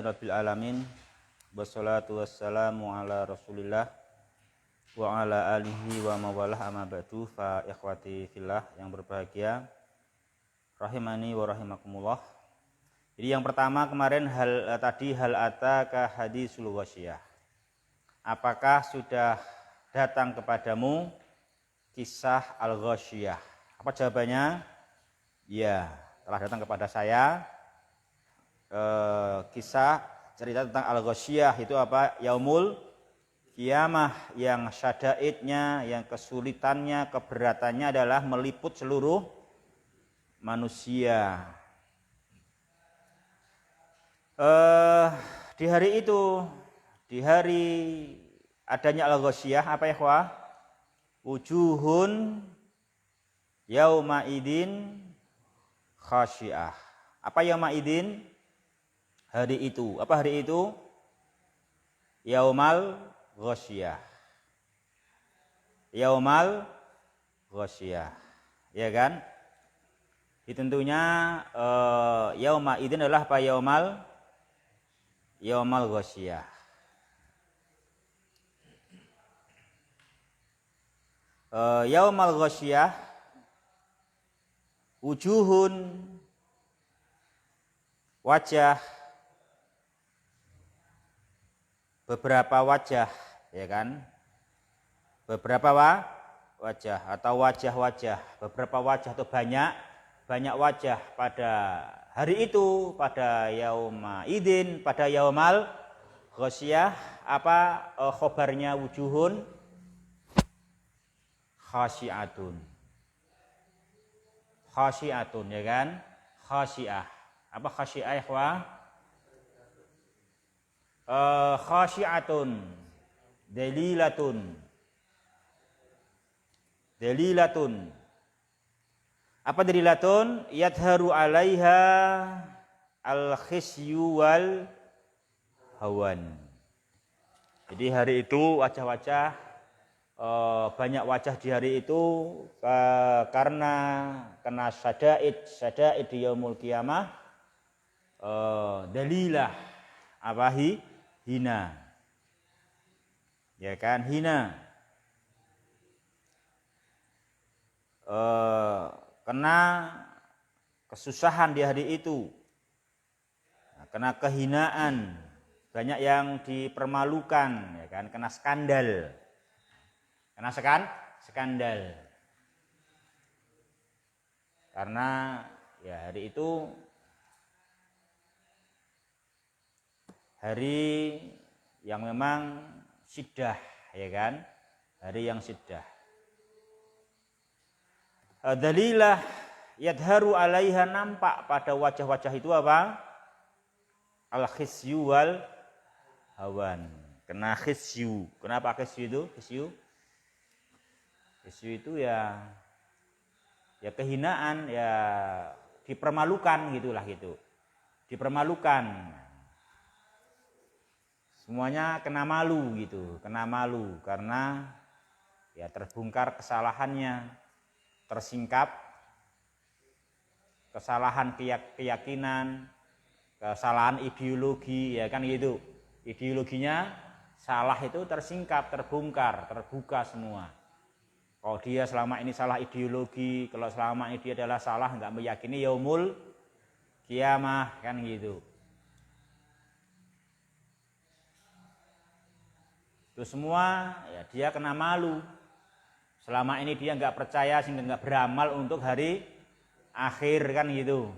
Alhamdulillahirabbil alamin. Wassalatu wassalamu ala Rasulillah wa ala alihi wa mawalah amma ba'du. Fa ikhwati fillah yang berbahagia, rahimani wa rahimakumullah. Jadi yang pertama kemarin hal ataka hadisul ghasyiyah. Apakah sudah datang kepadamu kisah al-ghasyiyah? Apa jawabannya? Ya, telah datang kepada saya kisah cerita tentang al-ghasyiyah. Itu apa? Yaumul Qiyamah, yang syadaidnya, yang kesulitannya, keberatannya adalah meliput seluruh manusia. Di hari itu, di hari adanya al-ghasyiyah, apa ya ikhwah? Wujuhun yauma idin khasyiah. Apa yauma idin? Hari itu. Apa hari itu? Yaumal ghasyiyah. Yaumal ghasyiyah. Ya kan? Itu tentunya yauma idin adalah apa? Yaumal ghasyiyah. Yaumal ghasyiyah, wujuhun, wajah, beberapa wajah, ya kan? Beberapa wajah atau wajah-wajah, beberapa wajah atau banyak wajah pada hari itu, pada yauma idin, pada yaumal ghasyiyah. Apa khobarnya? Wujuhun khasyiatun. Khasyiatun, ya kan? Khasyiah. Apa khasyiah, ikhwah? Khasyiatun, dalilatun. Dalilatun. Apa dalilatun? Yadharu alaiha al-khisyu wal hawan. Jadi hari itu wajah-wajah, banyak wajah di hari itu karena kena syadaid di yaumul qiyamah, dalilah apa hina, ya kan? Hina, kena kesusahan di hari itu, kena kehinaan, banyak yang dipermalukan, ya kan? Kena skandal, skandal, karena ya hari itu hari yang memang syiddah, ya kan? Hari yang syiddah. Dalilah yadharu alaiha, nampak pada wajah-wajah itu apa? Al-khisyu wal hawan. Kena khisyu. Kenapa khisyu itu? Khisyu itu ya kehinaan, ya dipermalukan gitulah gitu. Dipermalukan. Semuanya kena malu gitu, kena malu karena ya terbongkar kesalahannya, tersingkap kesalahan keyakinan, kesalahan ideologi, ya kan gitu. Ideologinya salah itu tersingkap, terbongkar, terbuka semua. Kalau dia selama ini salah ideologi, kalau selama ini dia adalah salah enggak meyakini yaumul qiyamah, kan gitu. Itu semua ya dia kena malu. Selama ini dia enggak percaya sehingga enggak beramal untuk hari akhir, kan gitu.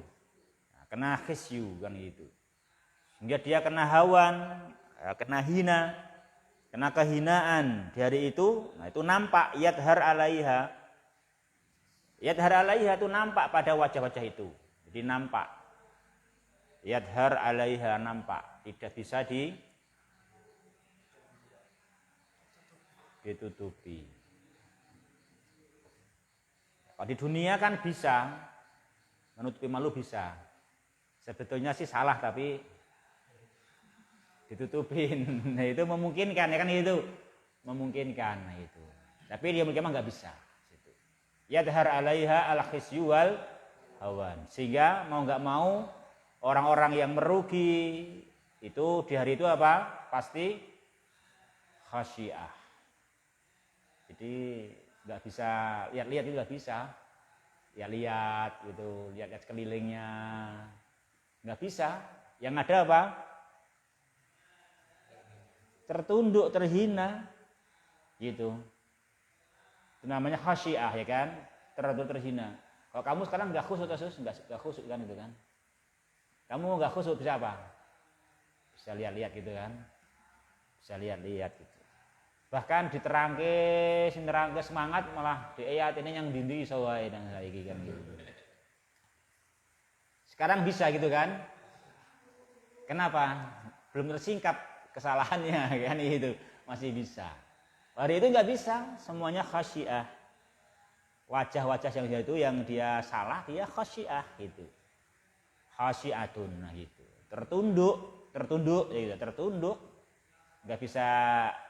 Nah, kena khisyu, kan gitu. Sehingga dia kena hawan, kena hina, kena kehinaan di hari itu. Nah, itu nampak yadhar alaiha. Yadhar alaiha itu nampak pada wajah-wajah itu. Jadi nampak. Yadhar alaiha, nampak, tidak bisa ditutupi. Kalau di dunia kan bisa menutupi malu, bisa. Sebetulnya sih salah tapi ditutupin. Nah, itu memungkinkan, ya kan itu. Memungkinkan, nah itu. Tapi dia mungkin enggak bisa. Yadhar alaiha al-khisyu wal hawan. Sehingga mau enggak mau orang-orang yang merugi, Itu di hari itu apa? Pasti khasyiyah. Jadi nggak bisa lihat-lihat, itu nggak bisa. Ya lihat gitu, lihat sekelilingnya. Nggak bisa. Yang ada apa? Tertunduk, terhina. Gitu. Itu namanya khasyiyah, ya kan? Tertunduk, terhina. Kalau kamu sekarang nggak khusyuk, nggak khusyuk kan itu kan? Kamu nggak khusyuk bisa apa? Bisa lihat-lihat gitu kan? Bisa lihat-lihat gitu. Bahkan diterangke semangat malah di ayat ini yang dindi sawai dan saiki kan gitu. Sekarang bisa gitu kan? Kenapa? Belum tersingkap kesalahannya kan itu, masih bisa. Hari itu nggak bisa, semuanya khasyiyah. Wajah-wajah yang dia itu yang dia salah dia khasyiyah gitu. Khasyiyatun nah gitu. Tertunduk ya gitu, tertunduk. Nggak bisa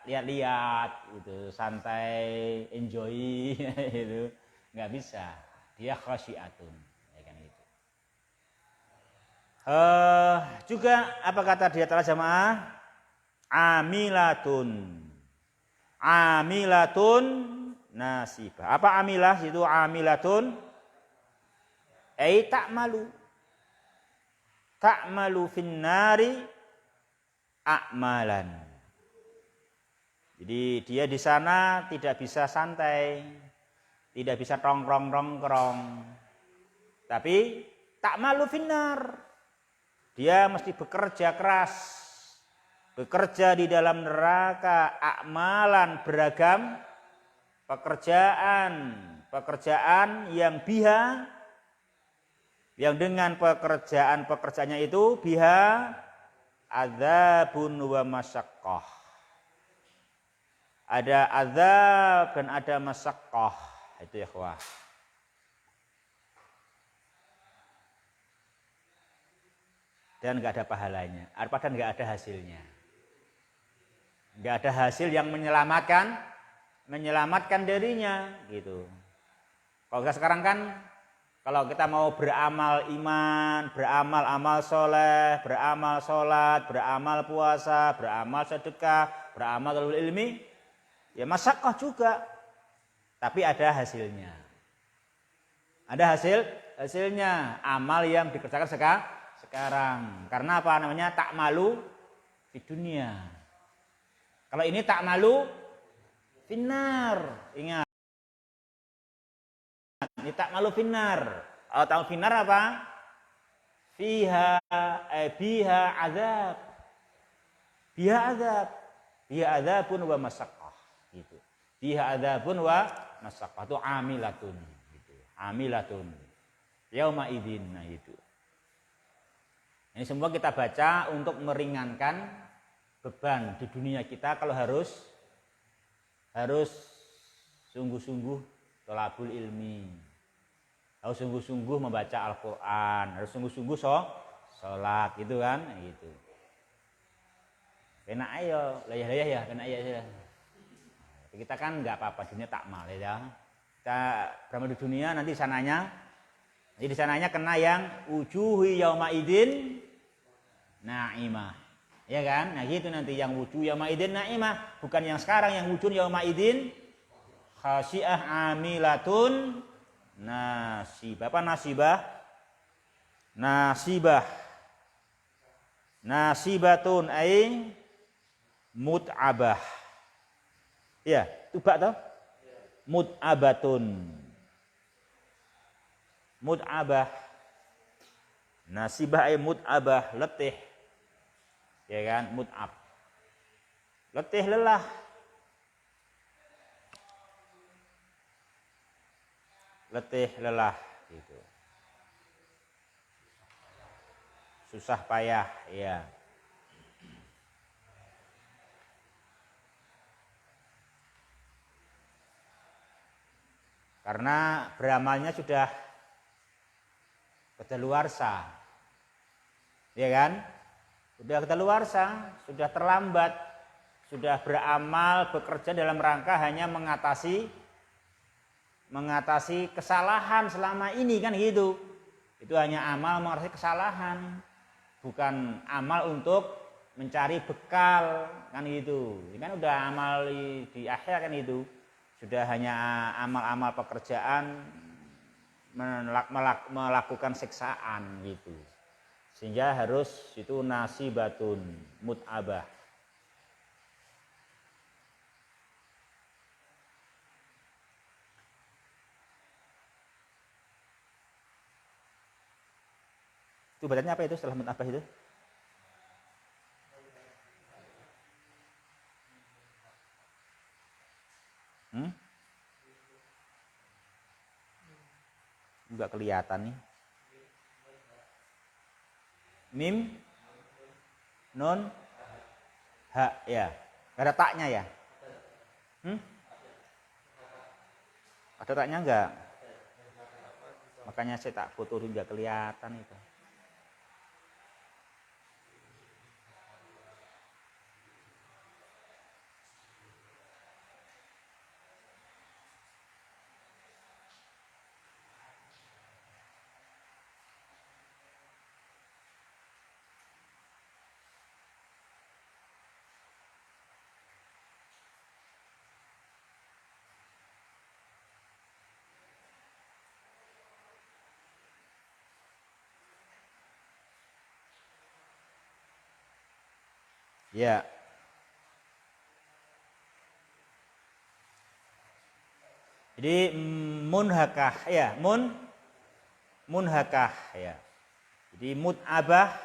lihat-lihat gitu, santai, enjoy gitu, nggak bisa. Dia khasyiyatun, ya kan itu. Juga apa kata dia telah jamaah? Amilatun, amilatun nasibah. Apa amilah itu? Amilatun, ta'malu finnari a'malan. Jadi dia di sana tidak bisa santai, tidak bisa tongkrong, tapi ta'malu finnar. Dia mesti bekerja keras, bekerja di dalam neraka, a'malan beragam pekerjaan yang biha, yang dengan pekerjaannya itu biha adzabun wa masyaqqah. Ada azab dan ada masyaqqah. Itu ya ikhwah. Dan enggak ada pahalanya, padahal enggak ada hasilnya. Enggak ada hasil yang menyelamatkan dirinya gitu. Kalau kita sekarang kan kalau kita mau beramal iman, beramal amal soleh, beramal sholat, beramal puasa, beramal sedekah, beramal talabul ilmi, ya masyaqqah juga, tapi ada hasilnya. Ada hasilnya amal yang dikerjakan sekarang. Karena apa namanya? Ta'malu di dunia. Kalau ini ta'malu finnar. Ingat. Ini ta'malu finnar. Kalau ta'malu finnar apa? Biha azab. Biha azab. Biha azabun wa masyaqqah. Gitu. Biha adzabun wa masyaqqah, itu amilatun gitu. Amilatun yauma idzin, nah itu. Ini semua kita baca untuk meringankan beban di dunia kita kalau harus sungguh-sungguh thalabul ilmi. Harus sungguh-sungguh membaca Al-Qur'an, harus sungguh-sungguh sholat gitu kan, gitu. Kena ayo, layah ya, kena ayo ya. Kita kan nggak apa-apa, dunia takmal ya. Kita beramal di dunia, nanti sananya, jadi di sananya kena yang wujuhi yauma idin na'imah, ya kan? Nah gitu nanti yang wujuh yauma idin na'imah, bukan yang sekarang yang wujuh yauma idin khasyiyah amilatun nasibah. Apa nasibah? Nasibatun ay mut'abah. Ya, tubak toh? Mut'abatun. Mut'abah. Nasibah ay mut'abah, letih. Ya kan? Mut'ab. Letih, lelah. Letih, lelah gitu. Susah payah, ya. Karena beramalnya sudah kedaluarsa, ya kan? Sudah kedaluarsa, sudah terlambat, sudah beramal, bekerja dalam rangka hanya mengatasi kesalahan selama ini kan gitu. Itu hanya amal mengatasi kesalahan, bukan amal untuk mencari bekal kan gitu. Ini kan udah amal di akhir kan itu. Sudah hanya amal-amal pekerjaan melakukan siksaan gitu. Sehingga harus itu nasibatun mut'abah. Itu bacanya apa itu setelah mut'abah itu? Enggak kelihatan nih. Mim, nun, ha ya. Gak ada taknya ya? Ada taknya enggak? Makanya saya tak foto dulu enggak kelihatan itu. Ya. Jadi munhakah ya, munhakah ya. Jadi mut'abah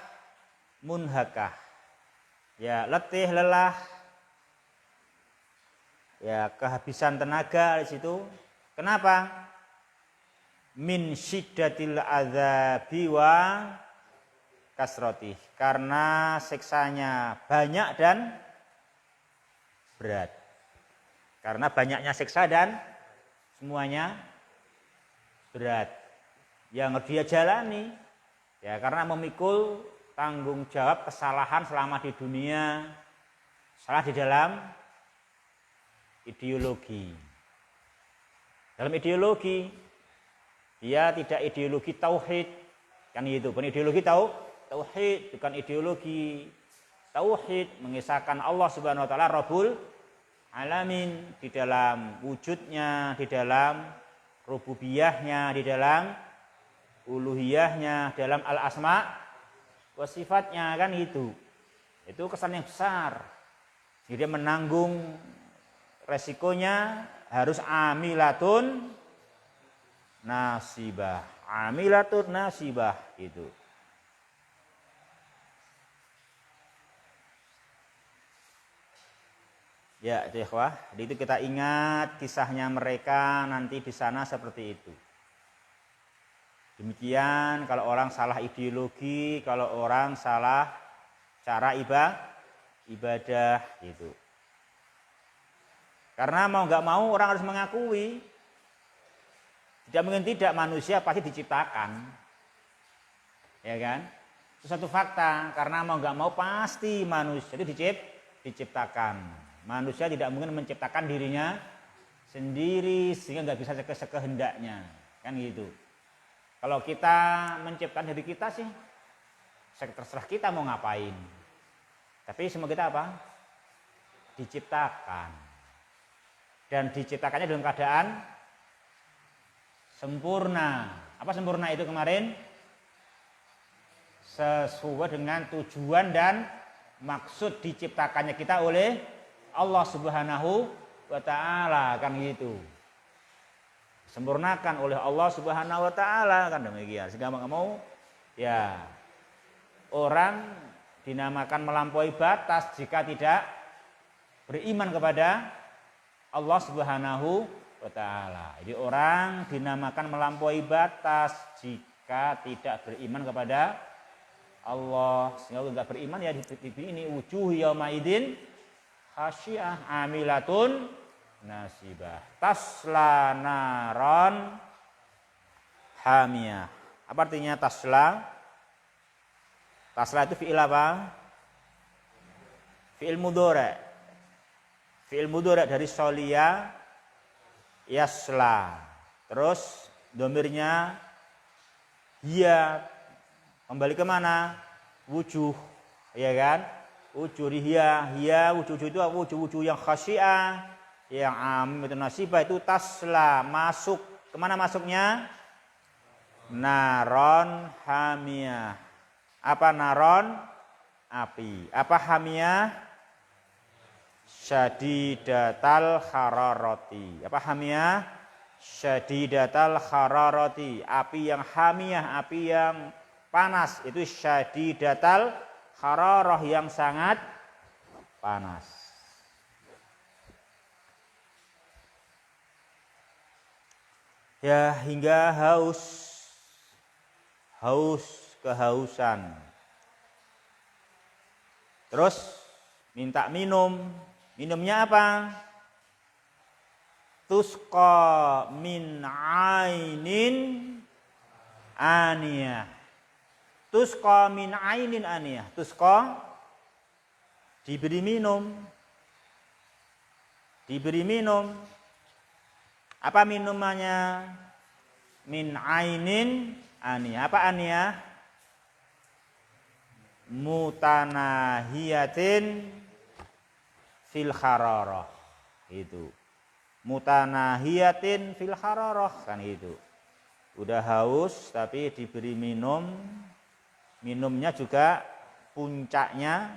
munhakah. Ya, letih, lelah. Ya, kehabisan tenaga di situ. Kenapa? Min syiddatil adzabi wa kasrotih. Karena siksanya banyak dan berat. Karena banyaknya siksa dan semuanya berat. Yang dia jalani ya karena memikul tanggung jawab kesalahan selama di dunia, salah di dalam ideologi. Dalam ideologi dia tidak ideologi tauhid kan itu, bukan ideologi tauhid, bukan ideologi tauhid mengisahkan Allah Subhanahu wa taala Rabbul Alamin di dalam wujudnya, di dalam rububiyahnya, di dalam uluhiyahnya, dalam al-asma wa sifatnya kan itu. Itu kesan yang besar. Jadi dia menanggung resikonya harus amilatun nasibah. Amilatun nasibah itu. Ya, ikhwah, jadi itu kita ingat kisahnya mereka nanti di sana seperti itu. Demikian kalau orang salah ideologi, kalau orang salah cara ibadah gitu. Karena mau nggak mau orang harus mengakui, tidak mungkin tidak manusia pasti diciptakan, ya kan? Itu satu fakta. Karena mau nggak mau pasti manusia itu diciptakan. Manusia tidak mungkin menciptakan dirinya sendiri sehingga nggak bisa sekehendaknya, kan gitu. Kalau kita menciptakan diri kita sih, terserah kita mau ngapain. Tapi semua kita apa? Diciptakan. Dan diciptakannya dalam keadaan sempurna. Apa sempurna itu kemarin? Sesuai dengan tujuan dan maksud diciptakannya kita oleh Allah Subhanahu wa taala kan gitu. Sempurnakan oleh Allah Subhanahu wa taala kan demikian. Sehingga mau ya orang dinamakan melampaui batas jika tidak beriman kepada Allah Subhanahu wa taala. Jadi orang dinamakan melampaui batas jika tidak beriman kepada Allah. Sehingga enggak beriman ya di ini wujuh yaumaidin khasyiyah amilatun nasibah tasla naron hamiyah. Apa artinya tasla? Tasla itu fi'il apa? Fi'il mudhari'. Fi'il mudhari' dari solia yasla. Terus domirnya dia kembali ke mana? Wujuh, ya kan? wujurihia, hiya wujud itu wujud yang khasyiah, yang am itu nasibah itu tasla masuk. Kemana masuknya? Naron hamiyah. Apa naron? Api. Apa hamiyah? Syadidatal hararati. Apa hamiyah? Syadidatal hararati. Api yang hamiyah, api yang panas. Itu syadidatal hararah, yang sangat panas. Ya, hingga haus kehausan. Terus minta minum. Minumnya apa? Tusqa min ainin aniyah. Tusqa min ainin aniyah. Tusqa diberi minum. Diberi minum. Apa minumannya? Min ainin aniyah. Apa aniyah? Mutanahiyatin fil hararah. Itu. Mutanahiyatin fil hararah, kan itu. Udah haus tapi diberi minum. Minumnya juga puncaknya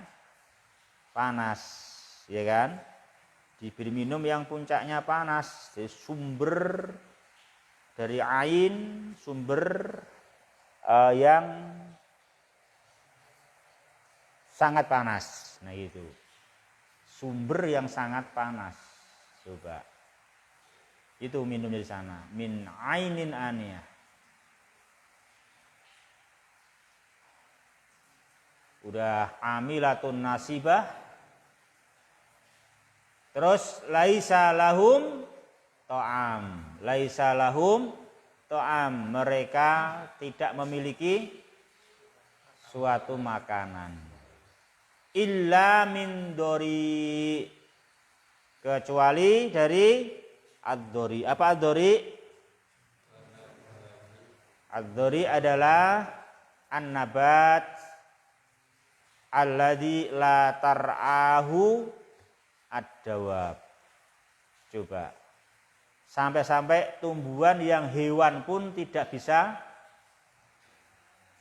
panas, ya kan? Diberi minum yang puncaknya panas, dari sumber dari ain, sumber yang sangat panas. Nah itu sumber yang sangat panas. Coba itu minum dari sana, min ainin aniyah. Udah amilatun nasibah. Terus laisa lahum to'am. Laisa lahum to'am. Mereka tidak memiliki suatu makanan. Illa min dori. Kecuali dari ad-dori. Apa ad-dori? Ad-dori adalah an-nabat alladzi la tar'ahu ad-dawab. Coba. Sampai-sampai tumbuhan yang hewan pun tidak bisa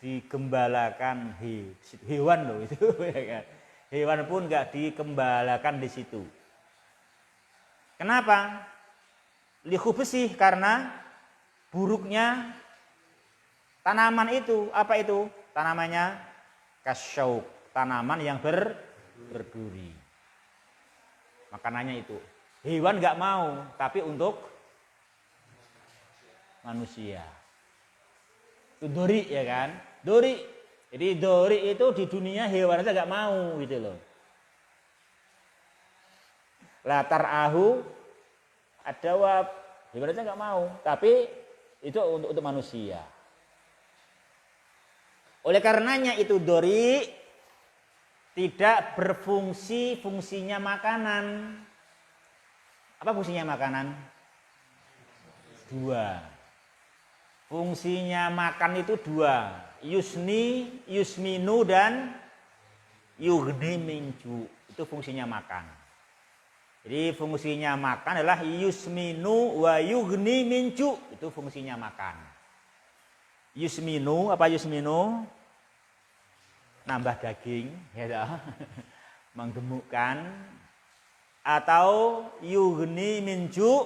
digembalakan. Hewan loh itu. Hewan pun enggak dikembalakan di situ. Kenapa? Likhubsih, karena buruknya tanaman itu. Apa itu? Tanamannya kasyauk. Tanaman yang berduri. Makanannya itu. Hewan nggak mau, tapi untuk manusia. Itu dori, ya kan? Dori. Jadi dori itu di dunia hewan aja nggak mau gitu loh. Latar ahu adawab, hewan aja nggak mau, tapi itu untuk manusia. Oleh karenanya itu dori tidak berfungsi fungsinya makanan. Apa fungsinya makanan? Dua. Fungsinya makan itu dua. Yusni, yusminu, dan yughni minju. Itu fungsinya makan. Jadi fungsinya makan adalah yusminu wa yughni minju. Itu fungsinya makan. Yusminu, apa yusminu? Nambah daging, ya, menggemukkan. Atau yughni minju,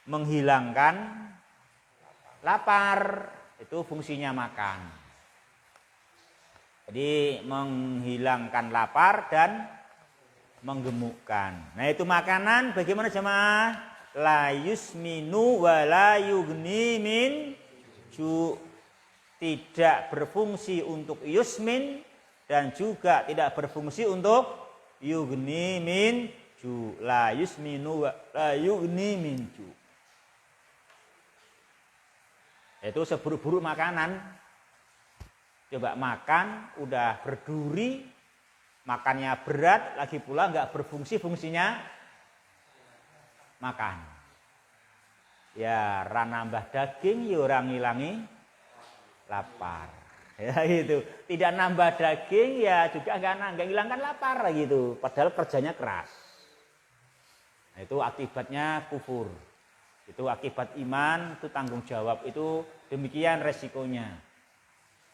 menghilangkan lapar. Itu fungsinya makan. Jadi menghilangkan lapar dan menggemukkan. Nah itu makanan bagaimana jemaah? La yusminu wa la yughni minju. Tidak berfungsi untuk yusmin dan juga tidak berfungsi untuk yughni minju. La yusminu wa la yughni minju. Itu seburuk-buruk makanan. Coba makan udah berduri, makannya berat, lagi pula nggak berfungsi fungsinya makan. Ya, ra nambah daging, ya ora ngilangi lapar. Ya gitu. Tidak nambah daging ya juga enggak hilangkan lapar gitu. Padahal kerjanya keras. Nah, itu akibatnya kufur. Itu akibat iman, itu tanggung jawab, itu demikian resikonya.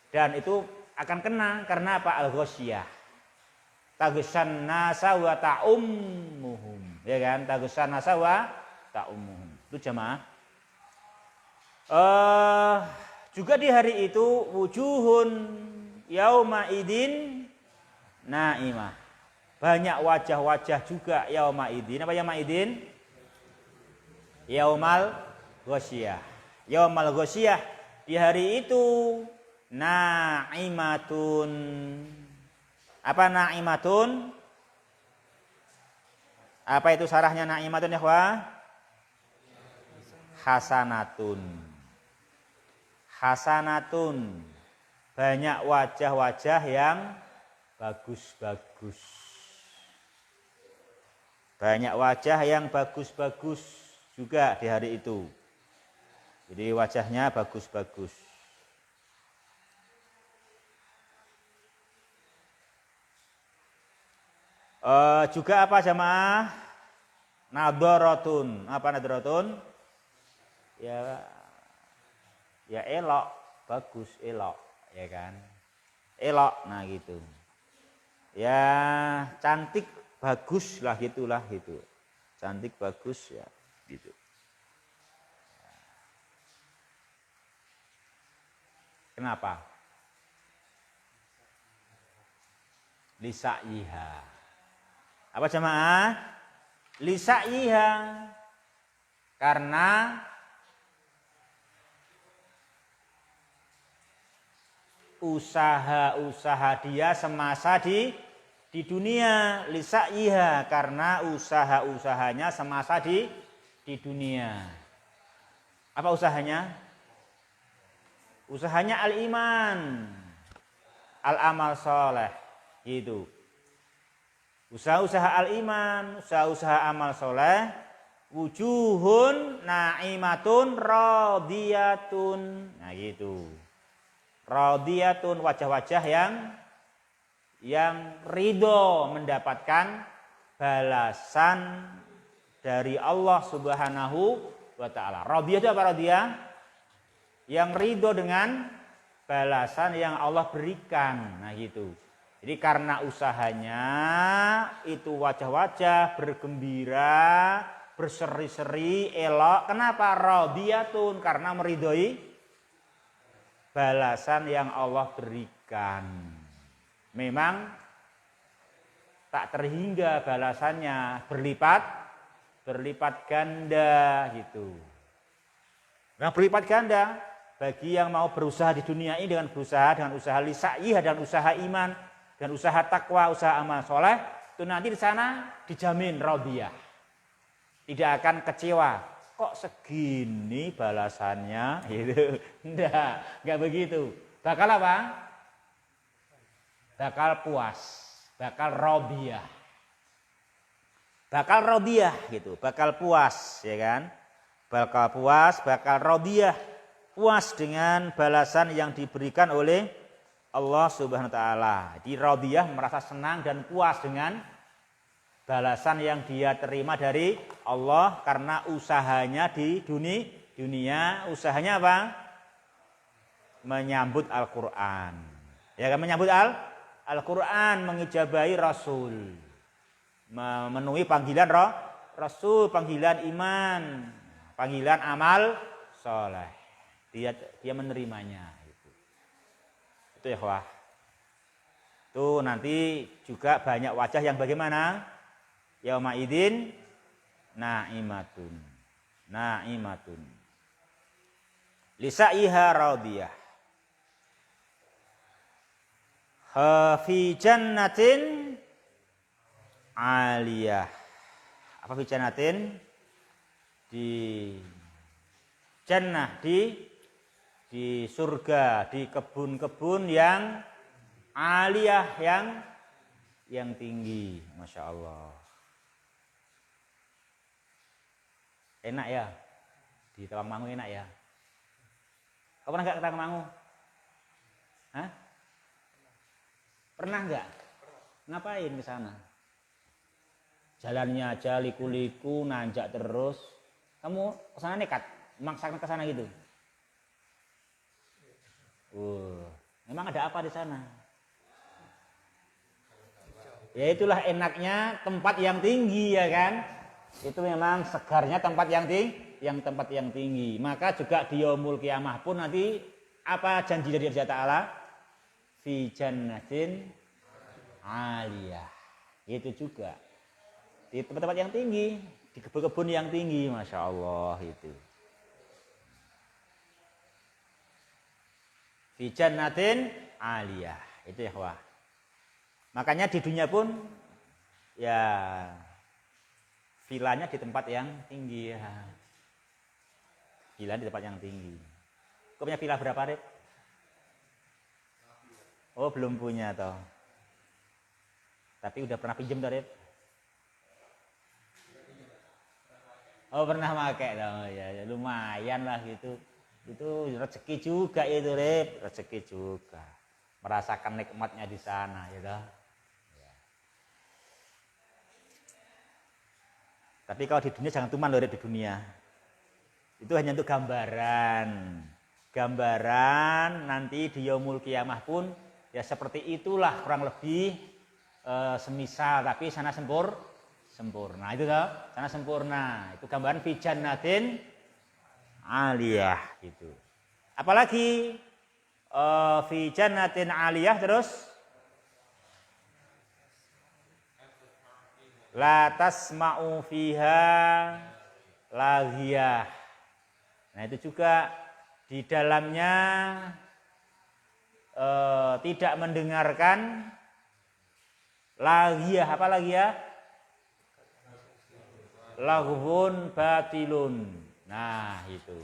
Dan itu akan kena karena apa? Al-ghasyiyah. Taghsyan nasa wa ta'ummuhum. Ya kan? Taghsyan nasa wa ta'ummuhum. Itu jamaah. Juga di hari itu wujuhun yauma idin naimah. Banyak wajah-wajah juga yauma idin. Apa yauma idin? Yaumal ghasyiyah. Yaumal ghasyiyah di hari itu naimatun. Apa naimatun? Apa itu sarahnya naimatun ya, Wah? Hasanatun. Hasanatun. Banyak wajah-wajah yang bagus-bagus. Banyak wajah yang bagus-bagus juga di hari itu. Jadi wajahnya bagus-bagus. Juga apa jamaah? Nadharatun. Apa nadharatun? Ya elok, bagus, elok, ya kan? Elok, nah gitu. Ya cantik, bagus lah gitulah gitu. Cantik, bagus ya gitu. Kenapa? Lisa'iha. Apa jamaah? Lisa'iha. Karena usaha-usaha dia semasa di dunia. Lisa'iha. Karena usaha-usahanya semasa di dunia. Apa usahanya? Usahanya al-iman, al-amal soleh, gitu. Usaha-usaha al-iman, usaha-usaha amal soleh, wujuhun naimatun radiyatun, nah gitu. Radiyatun, wajah-wajah yang ridho mendapatkan balasan dari Allah Subhanahu wa ta'ala. Radiyah itu apa radiyah? Yang ridho dengan balasan yang Allah berikan. Nah gitu. Jadi karena usahanya itu wajah-wajah bergembira, berseri-seri, elok. Kenapa? Radiyatun, karena meridhoi balasan yang Allah berikan. Memang tak terhingga balasannya, berlipat ganda gitu. Nah, berlipat ganda bagi yang mau berusaha di dunia ini dengan usaha lisa'iyah dan usaha iman dan usaha takwa, usaha amal soleh, itu nanti di sana dijamin radiyah. Tidak akan kecewa. Kok segini balasannya? Gitu. Enggak begitu. Bakal apa? Bakal puas, bakal radiyah. Bakal radiyah gitu, bakal puas, ya kan? Bakal puas, bakal radiyah. Puas dengan balasan yang diberikan oleh Allah Subhanahu wa taala. Jadi radiyah merasa senang dan puas dengan balasan yang dia terima dari Allah karena usahanya di dunia, usahanya apa? Menyambut Al-Qur'an. Ya kan, menyambut Al-Qur'an, mengijabahi Rasul. Memenuhi panggilan Rasul, panggilan iman, panggilan amal soleh. Dia menerimanya itu ya wah. Itu nanti juga banyak wajah yang bagaimana? Yauma idin naimatun. Naimatun. Lisa'iha radiyah. Fi jannatin aliyah. Apa fi jannatin? Di jannah, di surga, di kebun-kebun yang aliyah, yang tinggi, masya Allah. Enak ya, di Tawangmangu enak ya. Kau pernah nggak ke Tawangmangu? Hah? Pernah nggak? Ngapain ke sana? Jalannya aja liku-liku, nanjak terus. Kamu ke sana nekat, memaksakan ke sana gitu. Memang ada apa di sana? Ya itulah enaknya tempat yang tinggi ya kan. Itu memang segarnya tempat yang tinggi. Maka juga di yaumul qiyamah pun nanti apa janji dari Allah Ta'ala? Fi jannatin aliyah. Itu juga di tempat-tempat yang tinggi, di kebun-kebun yang tinggi, masya Allah itu. Fi jannatin aliyah. Itu ya wah. Makanya di dunia pun ya vilanya di tempat yang tinggi ya. Villa di tempat yang tinggi. Kau punya villa berapa, Rip? Oh, belum punya toh. Tapi udah pernah pinjem toh, Rip? Oh, pernah pakai toh. Ya, lumayan lah gitu. Itu rezeki juga itu, Rip. Rezeki juga. Merasakan nikmatnya di sana, ya toh. Tapi kalau di dunia jangan tuman loh di dunia. Itu hanya untuk gambaran. Gambaran nanti di yaumul qiyamah pun ya seperti itulah kurang lebih semisal tapi sana sempurna. Itu toh, sana sempurna. Itu gambaran fi jannatin aliyah gitu. Apalagi fi jannatin aliyah terus la tasma'u fiha laghiyah. Nah itu juga di dalamnya tidak mendengarkan laghiyah. Apa laghiyah? Laghwun batilun. Nah itu.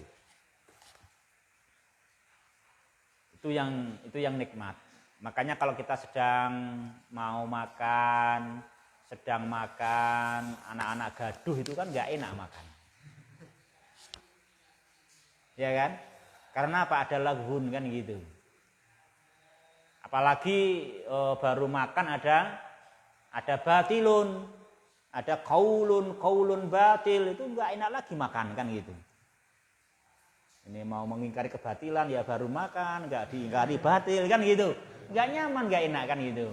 Itu yang nikmat. Makanya kalau kita sedang mau makan, anak-anak gaduh itu kan nggak enak makan, ya kan? Karena apa? Ada laghun kan gitu. Apalagi baru makan ada batilun, ada kaulun batil, itu nggak enak lagi makan kan gitu. Ini mau mengingkari kebatilan ya baru makan, nggak diingkari batil kan gitu, nggak nyaman, nggak enak kan gitu.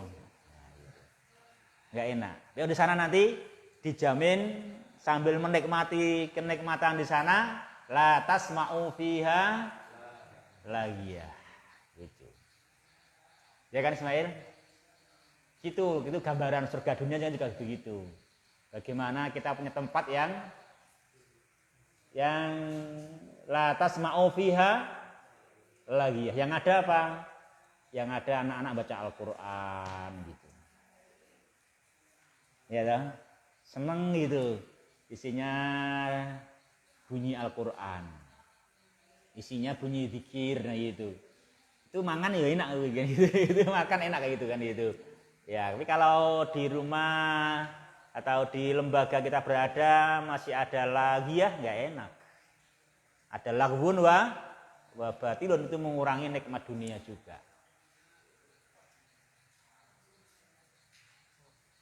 Nggak enak. Ya di sana nanti dijamin sambil menikmati kenikmatan di sana, la tasma'u fiha laghiyah. Gitu. Ya kan Ismail? Gitu gambaran surga dunia juga begitu. Bagaimana kita punya tempat yang la tasma'u fiha laghiyah. Yang ada apa? Yang ada anak-anak baca Al-Qur'an gitu. Ya kan? Seneng gitu. Isinya bunyi Al-Qur'an. Isinya bunyi zikir nah gitu. Itu makan ya enak gitu. Itu makan enak kayak gitu kan gitu. Ya, tapi kalau di rumah atau di lembaga kita berada masih ada laghiyah nggak enak. Ada laghwun wa batilun, itu mengurangi nikmat dunia juga.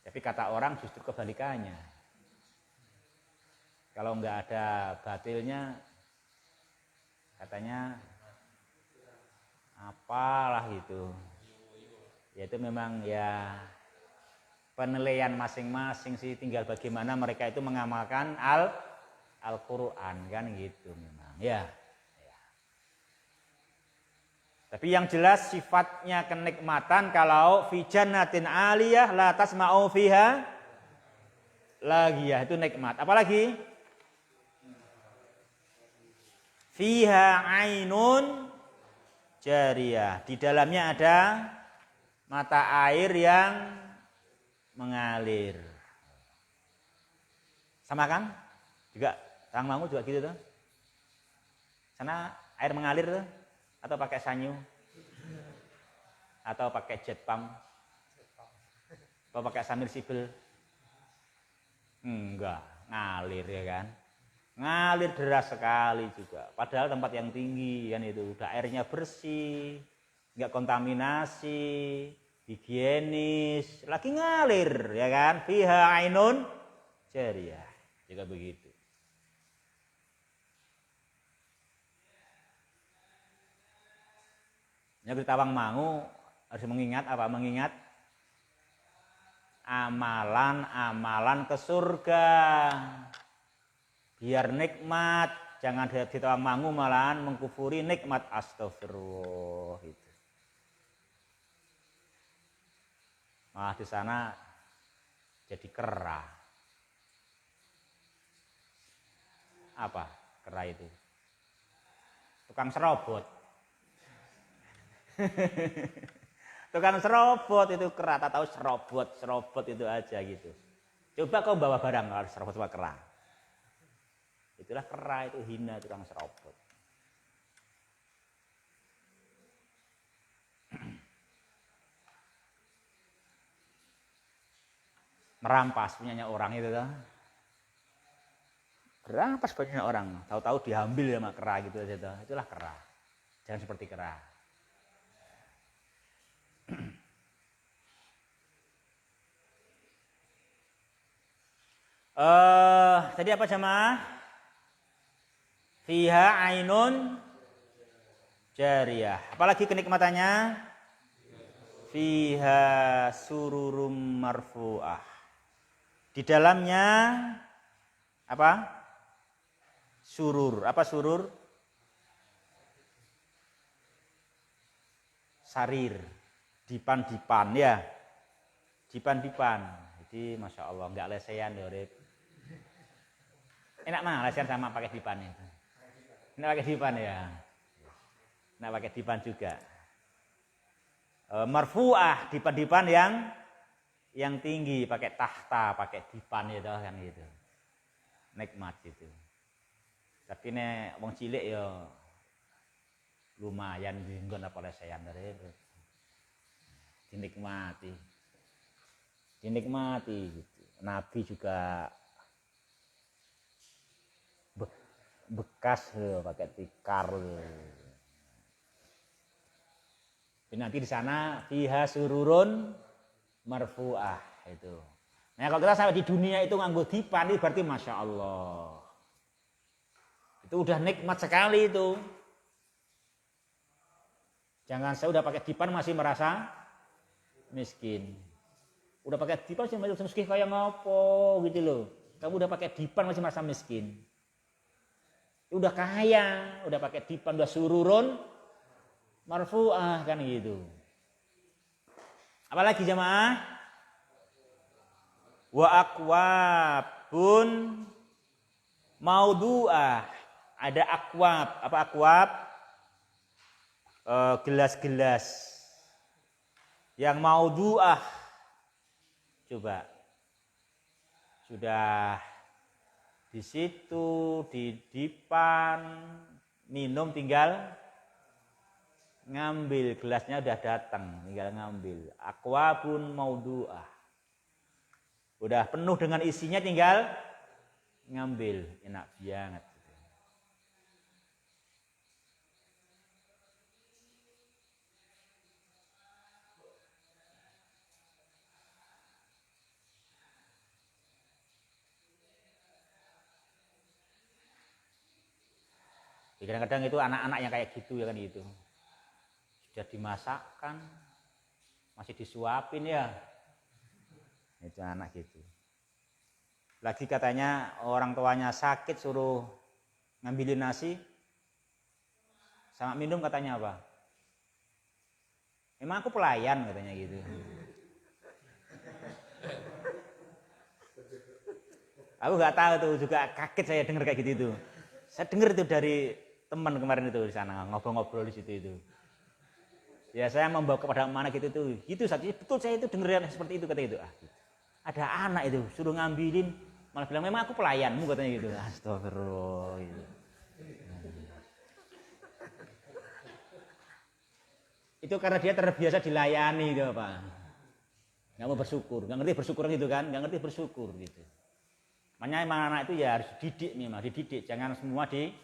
Tapi kata orang justru kebalikannya. Kalau nggak ada batilnya, katanya apalah gitu. Ya itu memang ya penilaian masing-masing sih, tinggal bagaimana mereka itu mengamalkan Al-Qur'an kan gitu memang. Ya. Tapi yang jelas sifatnya kenikmatan kalau fi jannatin aliyah la tasma'u fiha laghiyah, itu nikmat. Apalagi fiha ainun jariyah, di dalamnya ada mata air yang mengalir. Sama kan? Juga Tangmangu juga gitu tuh. Sana air mengalir tuh. Atau pakai sanyu, atau pakai jet pump, atau pakai submersible. Enggak, ngalir ya kan, ngalir deras sekali juga. Padahal tempat yang tinggi kan itu, udah airnya bersih, nggak kontaminasi, higienis, lagi ngalir, ya kan? Fiha ainun jariyah, juga begitu. Negeri Tawangmangu harus mengingat apa? Mengingat amalan-amalan ke surga. Biar nikmat, jangan di Tawangmangu malahan mengkufuri nikmat, astagfirullah itu. Malah di sana jadi kera. Apa kera itu? Tukang serobot. Tukang serobot itu kera, tak tahu serobot itu aja gitu. Coba kau bawa barang kalau serobot sama kera. Itulah kera, itu hina tukang serobot. Merampas punyanya orang itu tuh. Merampas punyanya orang, tahu-tahu diambil sama kera gitu aja tuh. Itulah kera. Jangan seperti kera. Tadi apa jamaah? Fiha ainun jariyah. Apalagi kenikmatannya? Fiha sururum marfu'ah. Di dalamnya apa? Surur. Apa surur? Sarir. Dipan-dipan ya. Dipan-dipan. Jadi masya Allah nggak lesehan ya Rip. Enak mah lesehan sama pakai dipan itu. Enak pakai dipan ya. Enak pakai dipan juga. Marfu'ah, dipan-dipan yang tinggi, pakai tahta, pakai dipan itu kan gitu. Nikmat gitu. Tapi nek wong cilik ya lumayan nggon apa lesehan dari dinikmati. Dinikmati gitu. Nabi juga bekas pakai tikar. Nanti di sana fiha sururun marfu'ah itu. Nah kalau kita sampai di dunia itu nganggo dipan itu berarti masya Allah. Itu udah nikmat sekali itu. Jangan saya udah pakai dipan masih merasa miskin. Udah pakai dipan masih miskin kayak ngopo gitu loh. Kamu udah pakai dipan masih merasa miskin. Udah kaya, udah pakai dipan, udah sururun marfu'ah kan gitu. Apalagi jamaah? Wa akwabun maudu'ah. Ada akwab. Apa akwab? Gelas-gelas yang maudu'ah. Coba. Sudah di situ, di dipan, minum tinggal ngambil, gelasnya udah datang, tinggal ngambil. Akwabun maudu'ah. Udah penuh dengan isinya, tinggal ngambil. Enak banget. Kadang-kadang itu anak-anak yang kayak gitu ya kan gitu. Sudah dimasakkan, masih disuapin ya. Itu anak gitu. Lagi katanya orang tuanya sakit suruh ngambilin nasi sama minum katanya apa? Emang aku pelayan katanya gitu. Aku nggak tahu tuh, juga kaget saya dengar kayak gitu itu. Saya dengar itu dari teman kemarin itu di sana ngobrol-ngobrol di situ itu. Ya saya membawa kepada mana gitu tuh. Gitu saat betul saya itu dengar seperti itu kata itu. Gitu. Ada anak itu suruh ngambilin malah bilang memang aku pelayanmu katanya gitu. Astagfirullah gitu. Itu karena dia terbiasa dilayani gitu Pak. Nggak mau bersyukur, nggak ngerti bersyukur gitu kan, nggak ngerti bersyukur gitu. Makanya emang anak itu ya harus dididik memang, dididik, jangan semua di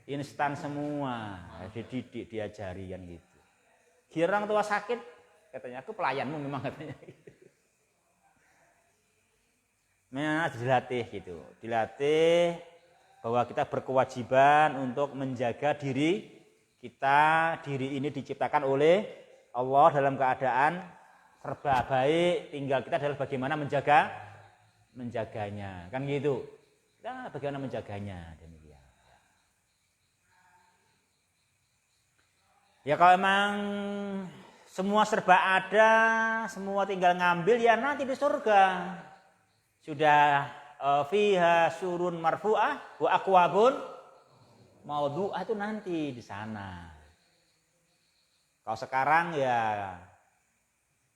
instan semua, harus dididik, diajari kan gitu. Orang tua sakit, katanya aku pelayanmu memang katanya. Memang dilatih gitu, dilatih bahwa kita berkewajiban untuk menjaga diri kita. Diri ini diciptakan oleh Allah dalam keadaan serba baik, tinggal kita adalah bagaimana menjaganya, kan gitu. Kita bagaimana menjaganya, demikian. Ya kalau emang semua serba ada, semua tinggal ngambil, ya nanti di surga. Sudah fiha surun marfu'ah wa akwabun maudhu'ah, itu nanti di sana. Kalau sekarang ya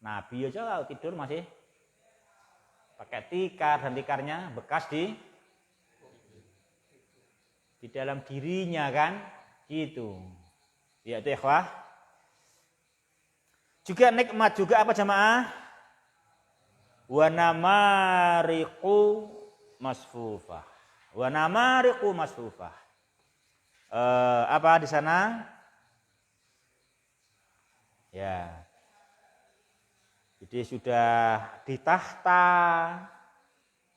Nabi aja kalau tidur masih pakai tikar, dan tikarnya bekas di dalam dirinya kan, gitu. Ya itu ikhwah. Juga nikmat juga apa jamaah? Wa namariqu masfufah. Wa namariqu masfufah. Apa di sana? Ya. Jadi sudah di tahta,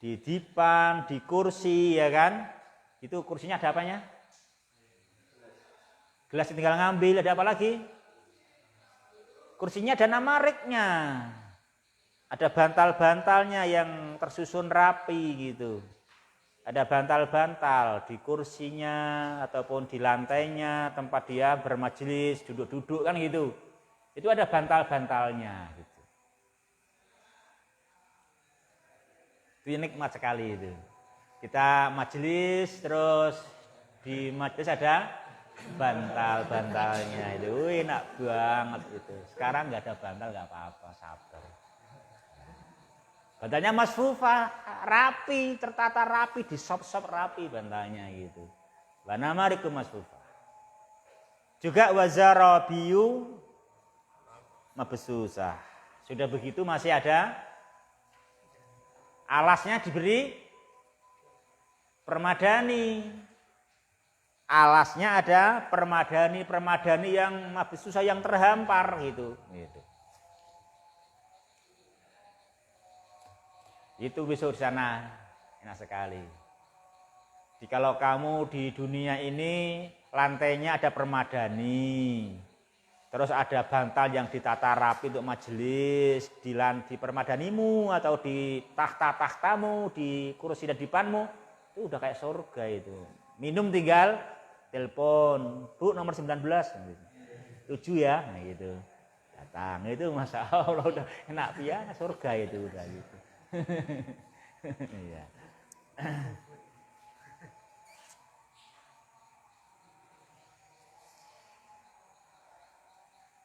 di dipan, di kursi, ya kan? Itu kursinya ada apanya? Gelas tinggal ngambil, ada apa lagi? Kursinya ada namariknya. Ada bantal-bantalnya yang tersusun rapi gitu. Ada bantal-bantal di kursinya ataupun di lantainya tempat dia bermajelis, duduk-duduk kan gitu. Itu ada bantal-bantalnya gitu. Itu nikmat sekali itu. Kita majelis terus di majelis ada bantal-bantalnya itu enak banget itu. Sekarang nggak ada bantal nggak apa-apa, sabar. Bantalnya masfufah, rapi, tertata rapi, di sop-sop rapi bantalnya gitu. Wa namariku masfufah. Juga wazarabiyu mabsusah. Sudah begitu masih ada alasnya diberi permadani. Alasnya ada permadani yang mabsusah, yang terhampar gitu. Itu besok di sana enak sekali. Jadi kalau kamu di dunia ini lantainya ada permadani, terus ada bantal yang ditata rapi untuk majelis di permadanimu atau di tahta-tahtamu, di kursi dan dipanmu, itu udah kayak surga itu. Minum tinggal telepon, Bu nomor 19, 7 ya, nah gitu. Datang itu masya Allah udah enak pian, surga itu udah gitu. Iya.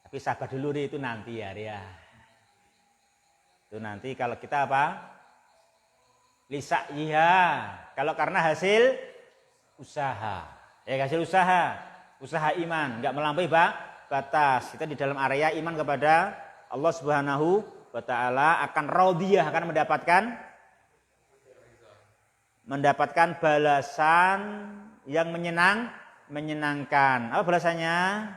Tapi sabar dulu itu nanti ya, Ria. Itu nanti kalau kita apa? Lisa iya. Kalau karena hasil usaha. Ya hasil usaha iman, enggak melampaui batas. Kita di dalam area iman kepada Allah Subhanahu wa ta'ala akan radhiyah, akan mendapatkan balasan yang menyenangkan. Apa balasannya?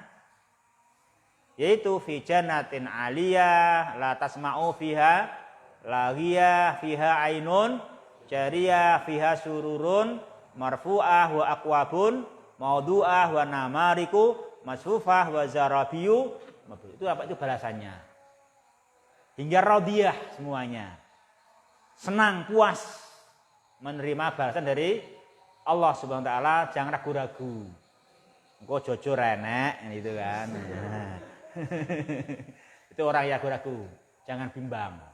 Yaitu fi jannatin aliyah la tasma'u fiha laghiyah fiha ainun jariyah fiha sururun marfu'ah wa akwabun maudhu'ah wa namariku masfufah wa zarabiyu. Itu apa? Itu balasannya. Hingga radhiyah semuanya. Senang, puas menerima balasan dari Allah Subhanahu wa taala, jangan ragu-ragu. Engko jojo renek gitu kan. Itu orang yang ragu-ragu, jangan bimbang.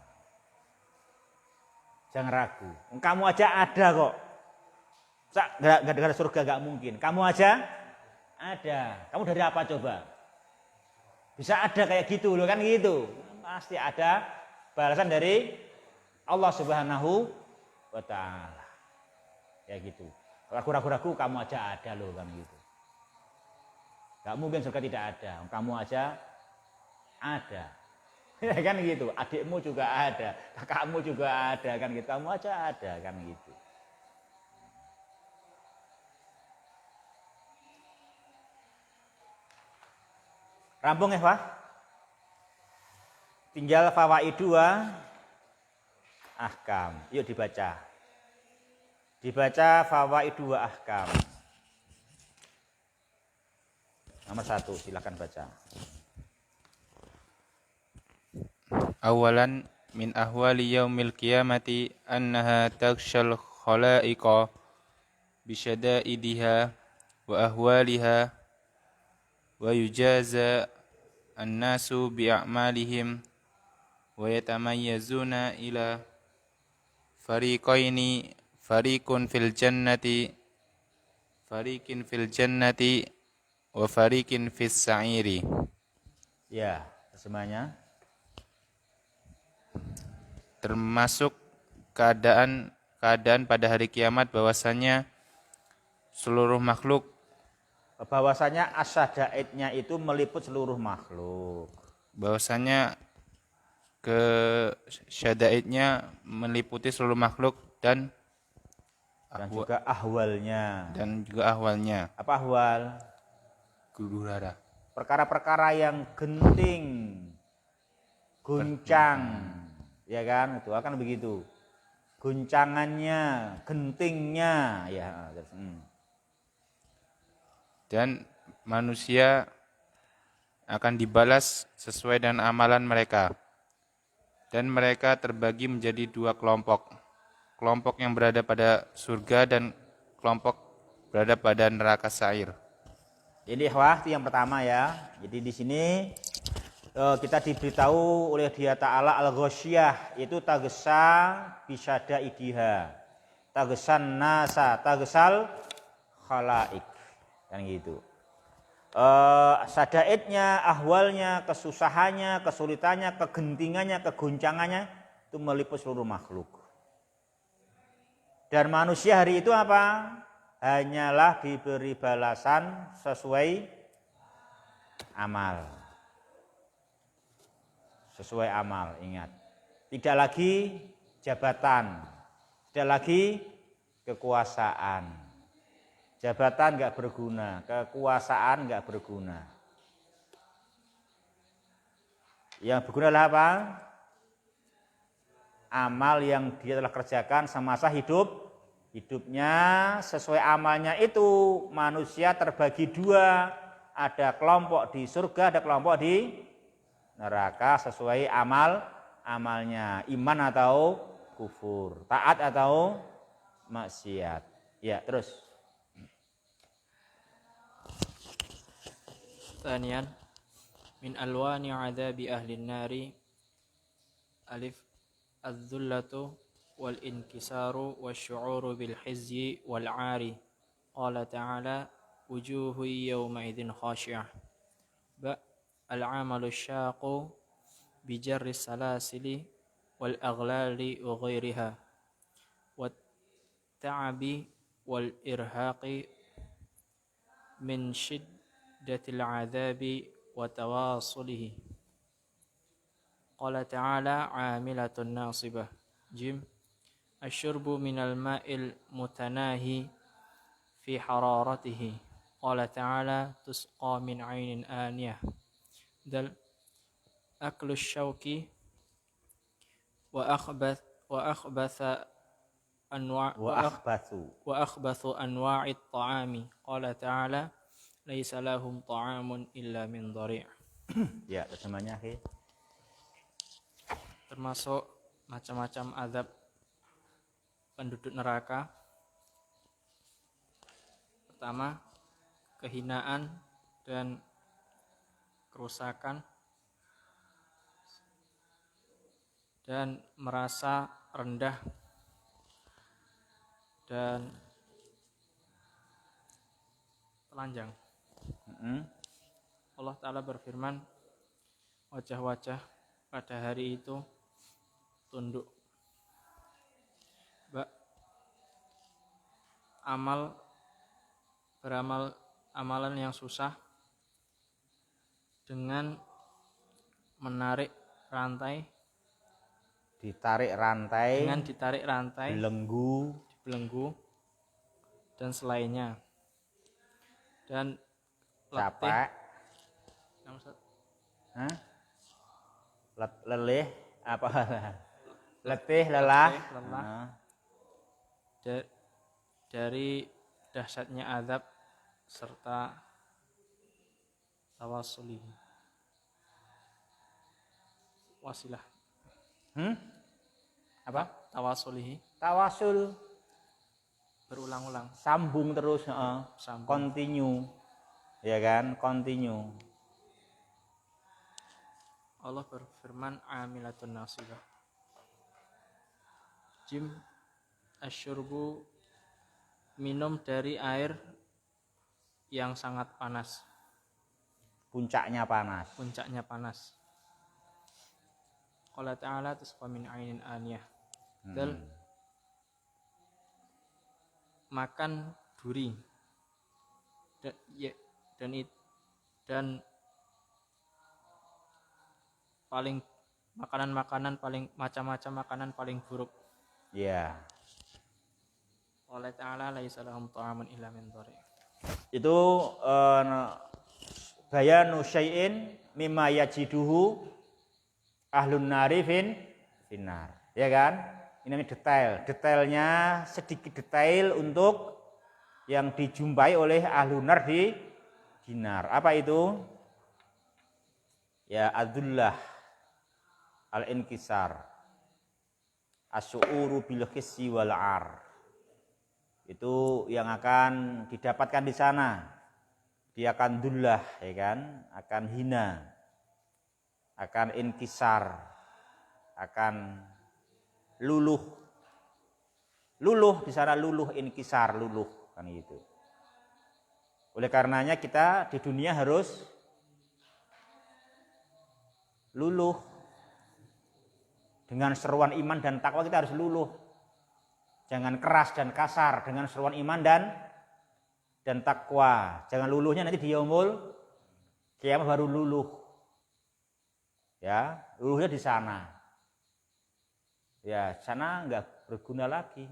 Jangan ragu. Kamu aja ada kok. Gak ada surga gak mungkin. Kamu aja ada. Kamu dari apa coba? Bisa ada kayak gitu loh kan gitu. Pasti ada balasan dari Allah Subhanahu wa ta'ala. Ya gitu. Ragu-ragu kamu aja ada loh kan gitu. Gak mungkin surga tidak ada. Kamu aja ada. Ya kan gitu. Adikmu juga ada. Kakakmu juga ada kan gitu. Kamu aja ada kan gitu. Rampung ya Pak? Tinggal fawaidu wa ahkam. Yuk dibaca. Dibaca fawaidu wa ahkam. Nomor 1, silakan baca. Awalan min ahwali yaumil qiyamati annaha takshal khalaiqa bisyada'idiha wa ahwaliha wa yujaza annasu bi'a'malihim wa yatamayyazuna ila fariqaini fariqun fil jannati wa fariqin fis sa'iri. Ya, semuanya. Termasuk keadaan pada hari kiamat bahwasanya seluruh makhluk, Bahwasanya asyadaidnya itu meliput seluruh makhluk. bahwasanya syadaidnya meliputi seluruh makhluk dan juga ahwalnya. Apa ahwal? Guru rara. Perkara-perkara yang genting, guncang, ya kan? Itu akan begitu. Guncangannya, gentingnya, ya. Dan manusia akan dibalas sesuai dengan amalan mereka. Dan mereka terbagi menjadi 2 kelompok. Kelompok yang berada pada surga dan kelompok berada pada neraka sa'ir. Jadi ikhwah, itu yang pertama ya. Jadi di sini kita diberitahu oleh Dia Ta'ala al-ghasyiyah, itu tagesa bisyada idiha, tagesan nasa, tagesal khalaik, kan gitu. Sadaidnya, ahwalnya, kesusahannya, kesulitannya, kegentingannya, keguncangannya itu meliput seluruh makhluk. Dan manusia hari itu apa? Hanyalah diberi balasan sesuai amal. Sesuai amal, ingat. Tidak lagi jabatan, tidak lagi kekuasaan. Jabatan enggak berguna, kekuasaan enggak berguna. Yang berguna adalah apa? Amal yang dia telah kerjakan semasa hidupnya. Sesuai amalnya itu manusia terbagi 2. Ada kelompok di surga, ada kelompok di neraka sesuai amalnya. Iman atau kufur, taat atau maksiat. Ya, terus. Tsaniyan min alwani adzabi ahli nari alif az-zullatu wal inkisaru wasyu'uru bil hizyi wal 'ari. Qala ta'ala wujuhu yawma idzin khashi'ah. Ba al-'amalu syaqu bi jarri salasili wal aghlali wa ghairiha wat ta'abi wal irhaqi min shiddatil 'adzabi wa tawasulihi. Qala ta'ala 'amilatun nasibah. Jim asyurbu minal ma'il mutanahi fi hararatihi. Qala ta'ala tusqa min 'ainin aniyah. Dal aklu syauki wa akhbatha anwa'it ta'ami. Qala ta'ala laisa lahum ta'amun illa min dhari'. Ya, terjemahnya akhir. Termasuk macam-macam azab penduduk neraka. Pertama, kehinaan dan kerusakan dan merasa rendah dan telanjang. Allah Ta'ala berfirman, wajah-wajah pada hari itu tunduk. Beramal amalan yang susah dengan menarik rantai, ditarik rantai, belenggu dan selainnya, dan capek, leleh apa letih lelah, lelah. Nah, Dari dahsyatnya azab serta tawasulihi, wasilah, apa tawasulihi, tawasul berulang-ulang, sambung terus, sambung. continue, ya kan, continue. Allah berfirman amilatun nasibah. Jim asyurbu, minum dari air yang sangat panas, Puncaknya panas. puncaknya panas. Qala ta'ala tusqa min ainin aniyah. Dan makan duri dan paling makanan paling macam-macam makanan paling buruk. Ya, Qala ta'ala laisa lahum ta'amun illa min dhari. itu bayanu syai'in mimma yajiduhu ahlun nari finnar, ya kan? Ini detailnya sedikit detail untuk yang dijumpai oleh ahlun nar di nar. Apa itu? Ya adzullah, al-inkisar, asy'uru bil khisyi wal ar. Itu yang akan didapatkan di sana. Dia akan dullah, ya kan? Akan hina, akan inkisar, akan luluh. Luluh di sana, luluh inkisar, luluh kan gitu. Oleh karenanya kita di dunia harus luluh. Dengan seruan iman dan takwa kita harus luluh. Jangan keras dan kasar dengan seruan iman dan takwa. Jangan luluhnya nanti di yaumul kiamat baru luluh. Ya, luluhnya di sana. Ya, sana enggak berguna lagi.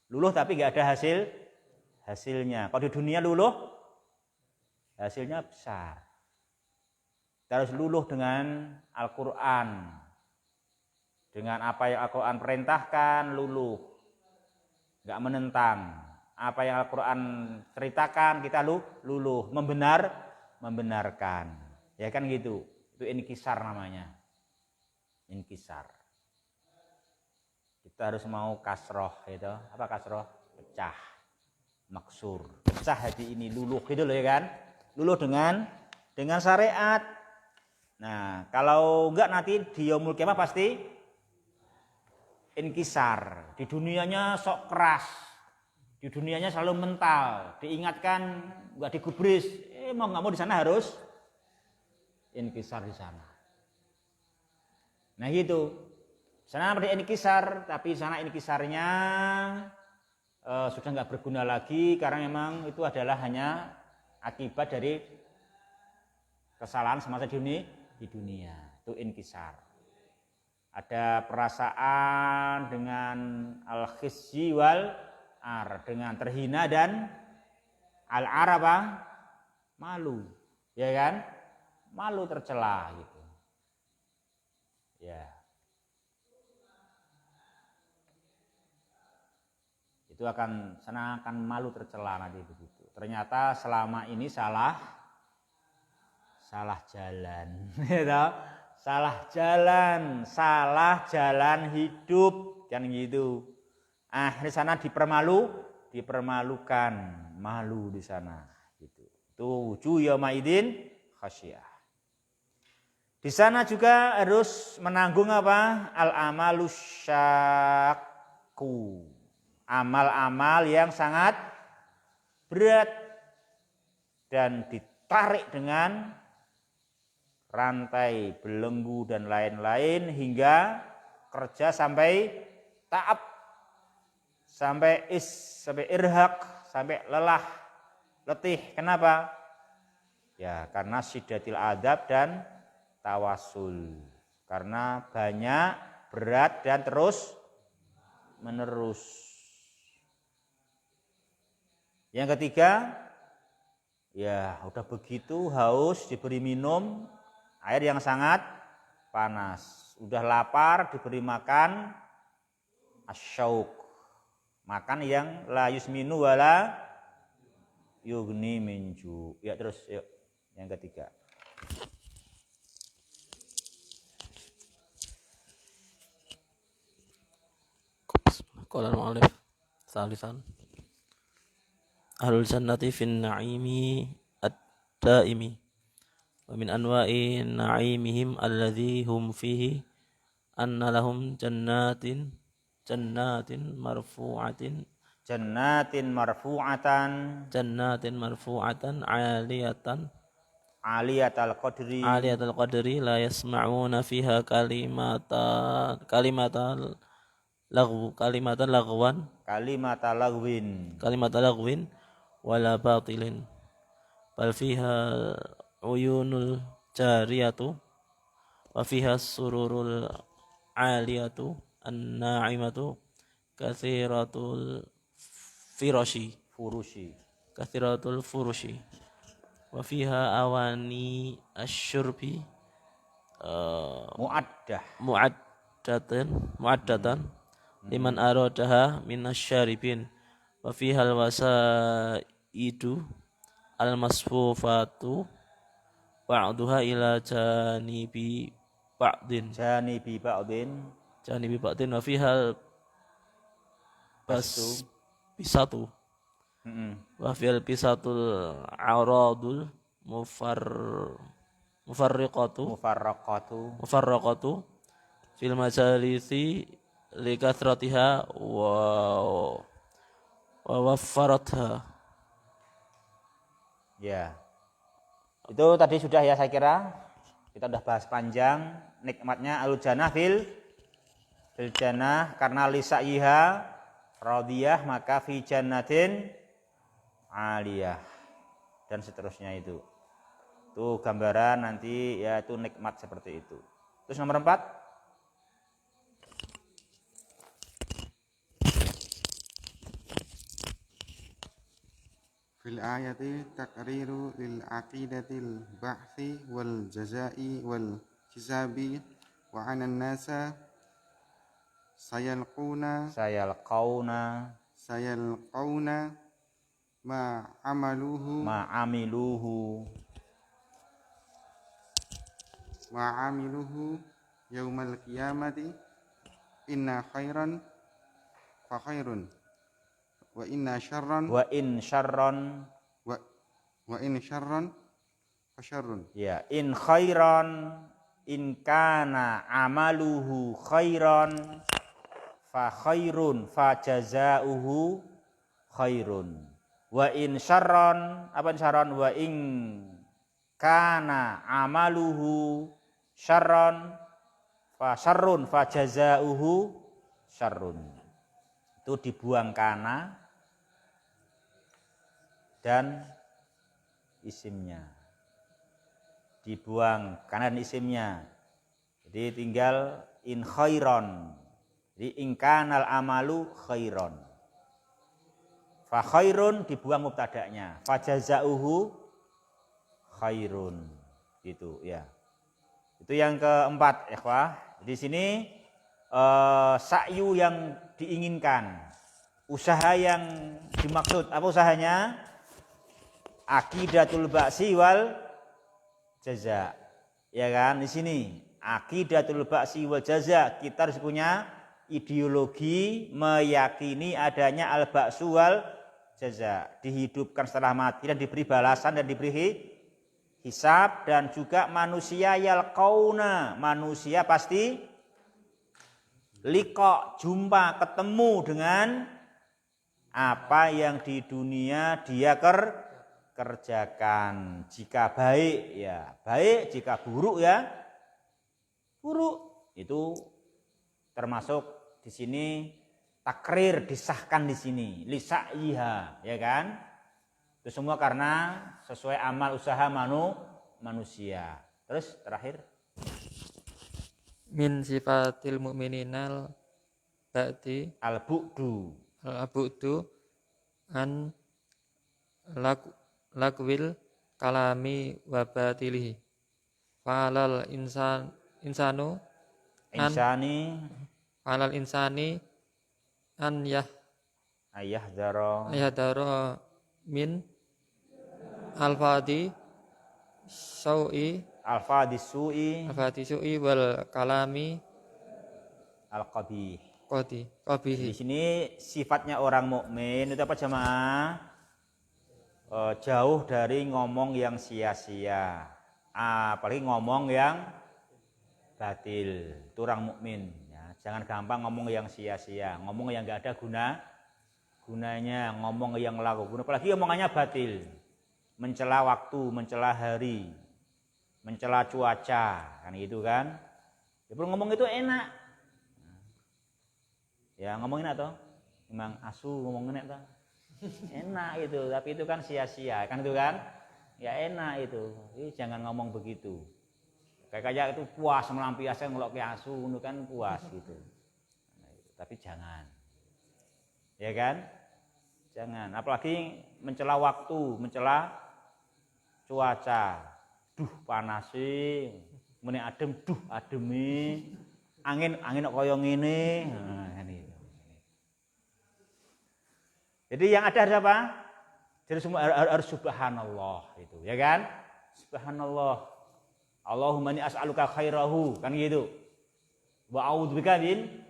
Luluh tapi enggak ada hasilnya. Kalau di dunia luluh hasilnya besar. Kita harus luluh dengan Al-Qur'an. Dengan apa yang Al-Qur'an perintahkan, luluh. Enggak menentang. Apa yang Al-Qur'an ceritakan, kita luluh, membenarkan. Ya kan gitu. Itu inkisar namanya. Inkisar. Kita harus mau kasroh gitu. Apa kasroh? Pecah. Maksur. Pecah hati ini, luluh gitu loh ya kan. Luluh dengan syariat. Nah, kalau enggak nanti di yaumul kiamah pasti inkisar. Di dunianya sok keras. Di dunianya selalu mental, diingatkan enggak digubris. Mau enggak mau di sana harus inkisar di sana. Nah gitu. Sana ada inkisar, tapi sana inkisarnya sudah enggak berguna lagi karena memang itu adalah hanya akibat dari kesalahan semasa di dunia. Itu inkisar. Ada perasaan dengan al-khizyi wal ar, dengan terhina dan al-ar apa? Malu. Ya kan? Malu tercela gitu. Ya. Itu sana akan malu tercela nanti begitu. Ternyata selama ini salah jalan. Gitu. Salah jalan hidup kan gitu. Di sana dipermalukan, malu di sana gitu. Tujuh yaumaidin khasyah. Di sana juga harus menanggung apa? Al-amalus syakku. Amal-amal yang sangat berat dan ditarik dengan rantai belenggu dan lain-lain hingga kerja sampai ta'ab, sampai irhaq, sampai lelah, letih. Kenapa? Ya karena syiddatil adab dan tawasul. Karena banyak, berat dan terus menerus. Yang ketiga, ya udah begitu haus diberi minum air yang sangat panas. Udah lapar diberi makan asyauk. Makan yang la yusminu wala yugni minju. Ya terus yuk yang ketiga. Qala al-mu'allif salisan ahlul jannati fin na'imi ad-daimi wa min anwa'i na'imihim alladhi hum fihi anna lahum jannatin marfu'atin Jannatin marfu'atan aliyatal qadri la yasma'una fiha kalimatan lagwin wala batilin bal fiha uyunul jariyatu wa fiha sururul aliyatu an-na'imatu kathiratul furushi wa fiha awani asyurbi mu'addatan liman aradaha minasyaribin wa fiha al-wasaidu al-masfufatu ba'duha ila janibi ba'din wa fiha bisatu wa fil bisatul aradul mufarraqatu fil majalisi likathratiha wa waffaratha. Ya. Itu tadi sudah ya saya kira. Kita sudah bahas panjang nikmatnya al-jannah fil jannah karena lisaiha radiyah maka fi jannatin aliyah dan seterusnya itu. Itu gambaran nanti ya itu nikmat seperti itu. Terus nomor 4 fil ayati takriru lil aqidatil ba'thi wal jazai wal hisabi wa 'anan nasa sayalqauna ma amiluhu yaumal qiyamati inna khairan fa khairun wa in syarran fa syarrun. Ya, in khairan in kana amaluhu khairan fa khairun fa jazaohu khairun. Wa in syarran wa in kana amaluhu syarran fa jazaohu syarrun. Itu dibuang kana dan isimnya, dibuang kanan isimnya, jadi tinggal in khairon, jadi ingkanal amalu khairon, fa khairun dibuang mubtada'nya, fa jazauhu khairun, gitu ya. Itu yang keempat, ikhwah. Di sini sa'yu yang diinginkan, usaha yang dimaksud. Apa usahanya? Aqidatul ba'si wal jaza. Ya kan, di sini aqidatul ba'si wal jaza, kita harus punya ideologi meyakini adanya al-ba'su wal jaza, dihidupkan setelah mati dan diberi balasan dan diberi hisab, dan juga manusia yalqauna, manusia pasti liqa, jumpa, ketemu dengan apa yang di dunia dia kerjakan. Jika baik ya baik, jika buruk ya buruk. Itu termasuk di sini takrir, disahkan di sini lisaiha, ya kan? Itu semua karena sesuai amal usaha manusia. Terus terakhir min sifatil mu'mininal ba'di al-bu'du an lakwil kalami wa batilihi fa'alal insanu insani alal insani an ayah daro yahdara min alfadi sau'i alfa disui wal kalami al qabih. Di qabihi. sini sifatnya orang mukmin itu apa jemaah? Jauh dari ngomong yang sia-sia, apalagi ngomong yang batil. Itu orang mukmin. Ya, jangan gampang ngomong yang sia-sia, ngomong yang nggak ada gunanya, ngomong yang laku guna, apalagi omongannya batil, mencela waktu, mencela hari, mencela cuaca, kan gitu kan? Ya, ngomong itu enak. Ya ngomong enak toh, memang asu ngomong enak toh, enak itu, tapi itu kan sia-sia, kan itu kan? Ya enak itu, jadi jangan ngomong begitu. Kayak itu puas melampiaskan ngelok ke asu, itu kan puas gitu. Tapi jangan, ya kan? Jangan, apalagi mencela waktu, mencela cuaca, duh panas sih, meni adem, duh ademi, angin koyong ini. Nah, ini. Jadi yang ada apa? Jadi semua harus subhanallah itu, ya kan? Subhanallah. Allahumma inni as'aluka khairahu, kan gitu. Wa a'udzubika min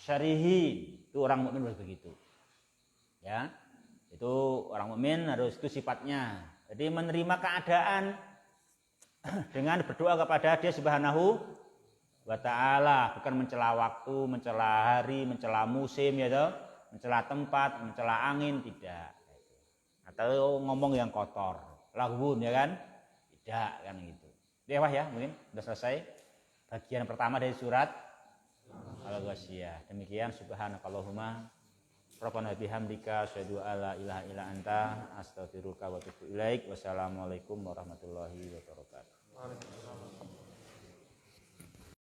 syarrihi. Itu orang mukmin harus begitu. Ya. Itu orang mukmin harus itu sifatnya. Jadi menerima keadaan dengan berdoa kepada Dia Subhanahu wa ta'ala, bukan mencela waktu, mencela hari, mencela musim ya toh. Mencela tempat, mencela angin, tidak. Atau ngomong yang kotor, lagun ya kan? Tidak kan gitu. Ya Wah ya, mungkin sudah selesai bagian pertama dari surat Al-Ghasyiyah. Demikian subhanakallahumma rabbana bihamdika asyhadu alla ilaha illa anta astaghfiruka wa atubu ilaik. Wassalamualaikum warahmatullahi wabarakatuh.